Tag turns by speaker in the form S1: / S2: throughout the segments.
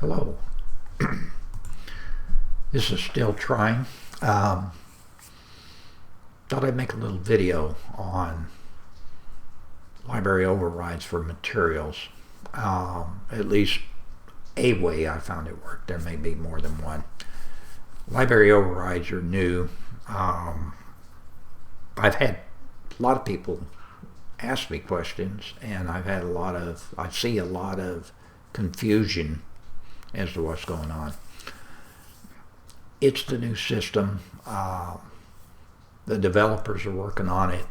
S1: Hello. This is still trying. Thought I'd make a little video on library overrides for materials. At least a way I found it worked. There may be more than one. Library overrides are new. I've had a lot of people ask me questions, and I see a lot of confusion as to what's going on. It's the new system. The developers are working on it.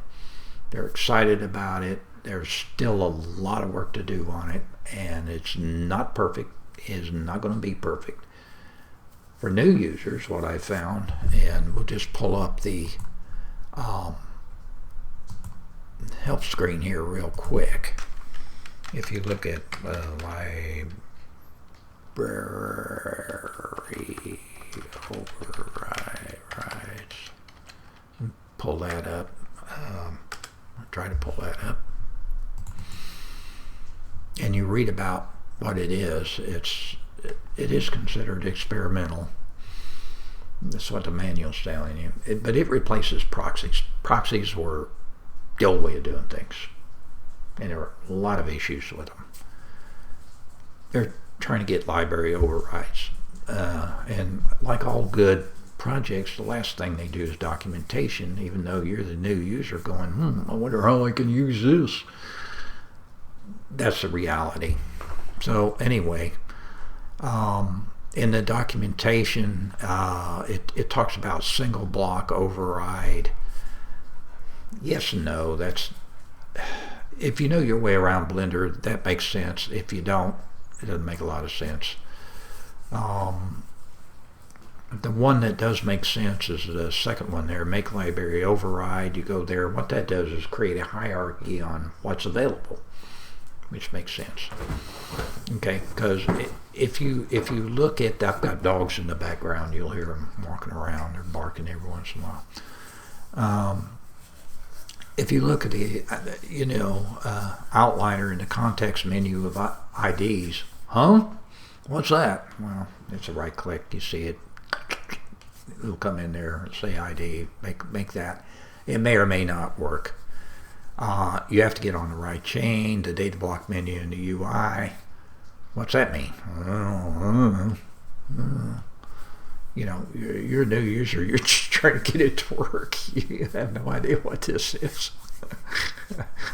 S1: They're excited about it. There's still a lot of work to do on it, and it's not perfect. It's not going to be perfect. For new users, what I found, and we'll just pull up the help screen here real quick. If you look at library overrides, pull that up. I'll try to pull that up. And you read about what it is. It is considered experimental. That's what the manual's telling you. But it replaces proxies. Proxies were the old way of doing things, and there were a lot of issues with them. They're trying to get library overrides, and like all good projects, the last thing they do is documentation, even though you're the new user going, I wonder how I can use this. That's the reality. So anyway, in the documentation, it talks about single block override. Yes and no. If you know your way around Blender, that makes sense. If you don't, it doesn't make a lot of sense. The one that does make sense is the second one there, make library override. You go there. What that does is create a hierarchy on what's available, which makes sense. Okay, because if you look at, I've got dogs in the background. You'll hear them walking around or barking every once in a while. If you look at the outliner in the context menu of IDs, what's that? Well, it's a right click. You see it. It'll come in there and say ID. Make that. It may or may not work. You have to get on the right chain, the data block menu in the UI. What's that mean? You're a new user. You're just trying to get it to work. You have no idea what this is.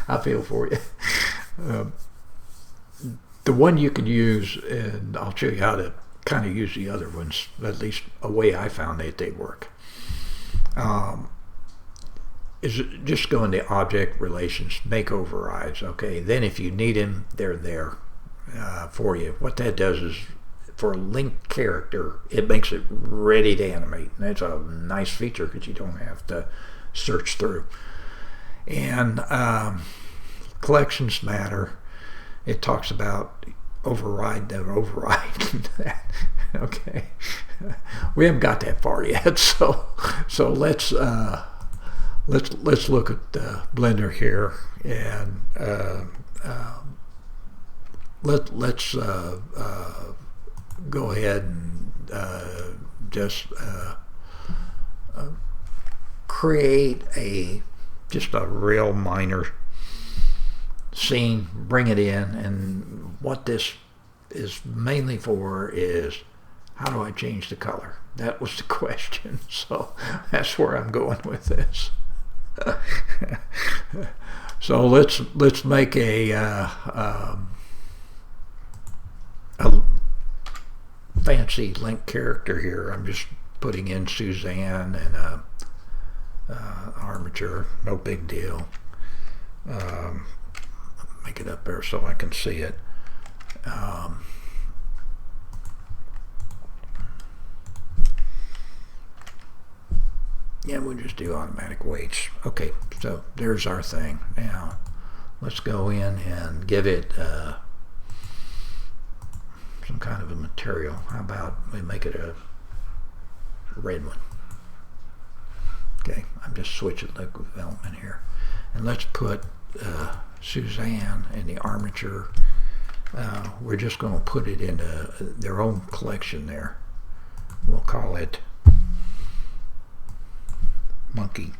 S1: I feel for you. The one you can use, and I'll show you how to kind of use the other ones, at least a way I found that they work, is just go into object relations, make overrides. Okay, then if you need them, they're there for you. What that does is, for a linked character, it makes it ready to animate. And that's a nice feature because you don't have to search through. And collections matter. It talks about override the override. Okay, we haven't got that far yet. So let's look at Blender here, and let's go ahead and just create just a real minor scene, bring it in, and what this is mainly for is, how do I change the color? That was the question, so that's where I'm going with this. So let's make a fancy link character here. I'm just putting in Suzanne and armature, no big deal. Make it up there so I can see it. Yeah, we'll just do automatic weights. Okay, so there's our thing. Now let's go in and give it some kind of a material. How about we make it a red one? Okay, I'm just switching liquid development here. And let's put Suzanne in the armature we're just going to put it into their own collection there. We'll call it Monkey.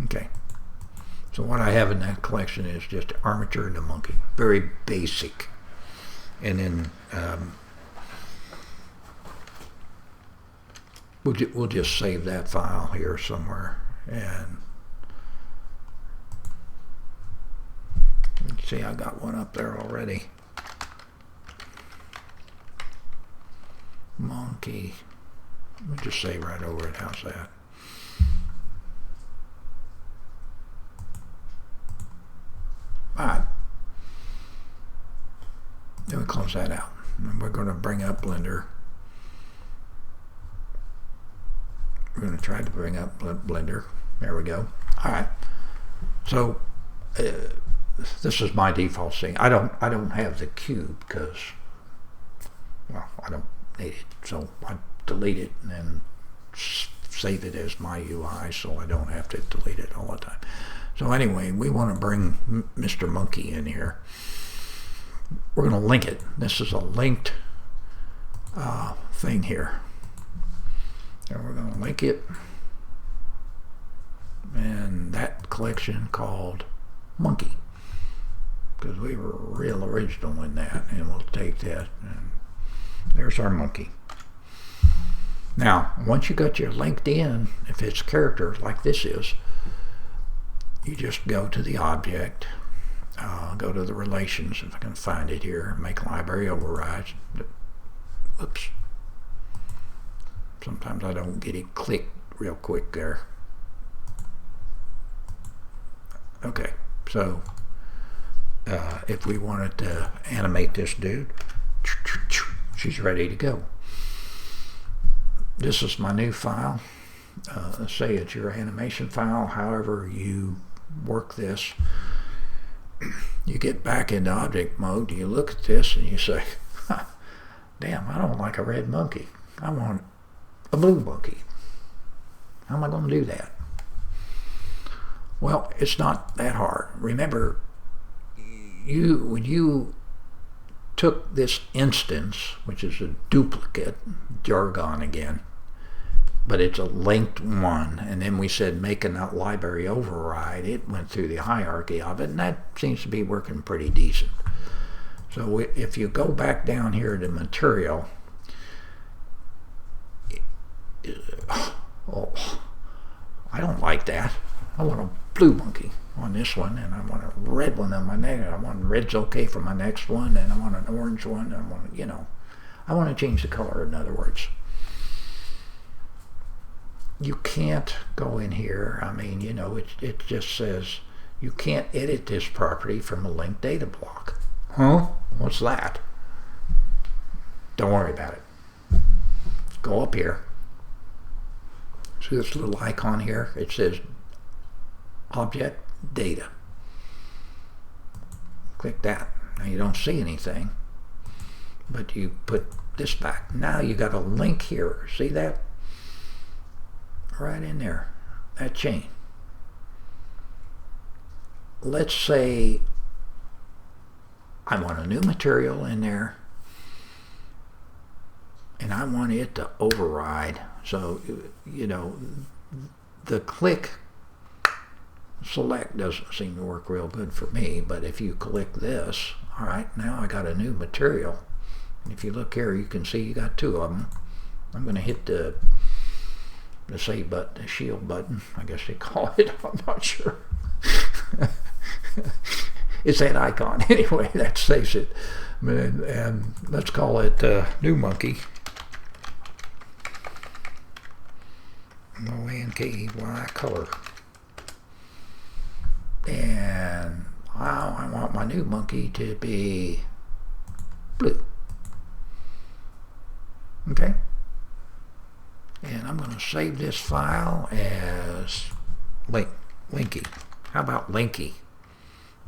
S1: Okay. So what I have in that collection is just armature and a monkey. Very basic. And then we'll just save that file here somewhere. And see, I got one up there already. Monkey. Let me just save right over it. How's that? All right. Then we close that out. And we're going to bring up Blender. We're going to try to bring up Blender. There we go. All right. So this is my default scene. I don't have the cube because, well, I don't need it. So I delete it and then save it as my UI so I don't have to delete it all the time. So anyway, we want to bring Mr. Monkey in here. We're going to link it. This is a linked thing here. And we're going to link it. And that collection called Monkey. Because we were real original in that. And we'll take that. And there's our monkey. Now, once you got your linked in, if it's character like this is, you just go to the object, go to the relations, if I can find it here, make library overrides. Oops. Sometimes I don't get it clicked real quick there. Okay, so if we wanted to animate this dude, she's ready to go. This is my new file. Say it's your animation file, however you work this. You get back into object mode, you look at this and you say, damn, I don't like a red monkey. I want a blue monkey. How am I going to do that? Well, it's not that hard. Remember, when you took this instance, which is a duplicate, jargon again, but it's a linked one, and then we said make a library override, it went through the hierarchy of it, and that seems to be working pretty decent. So if you go back down here to material, oh, I don't like that. I want a blue monkey on this one, and I want a red one on my next. I want red's okay for my next one, and I want an orange one. I want, I want to change the color. In other words, you can't go in here. I mean, it just says you can't edit this property from a linked data block. Huh? What's that? Don't worry about it. Go up here. See this little icon here? It says Object Data. Click that. Now you don't see anything, but you put this back. Now you got a link here. See that? Right in there. That chain. Let's say I want a new material in there, and I want it to override. So, the click select doesn't seem to work real good for me, but if you click this, all right, now I got a new material. And if you look here, you can see you got two of them. I'm going to hit the save button, the shield button, I guess they call it. I'm not sure. It's that icon. Anyway, that saves it. And let's call it New Monkey. MONKEY color. And I want my new monkey to be blue. Okay? And I'm going to save this file as Linky. How about Linky?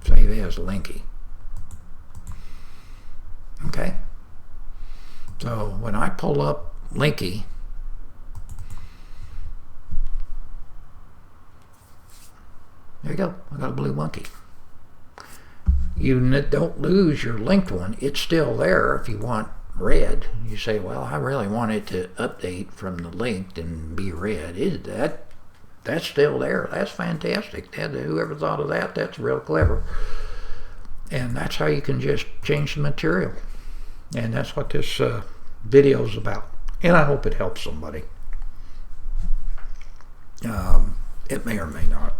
S1: Save as Linky. Okay? So when I pull up Linky, there you go. I got a blue monkey. you don't lose your linked one. It's still there if you want red. You say, well, I really want it to update from the linked and be red. That's still there. That's fantastic. Whoever thought of that, that's real clever. And that's how you can just change the material. And that's what this video is about. And I hope it helps somebody. It may or may not.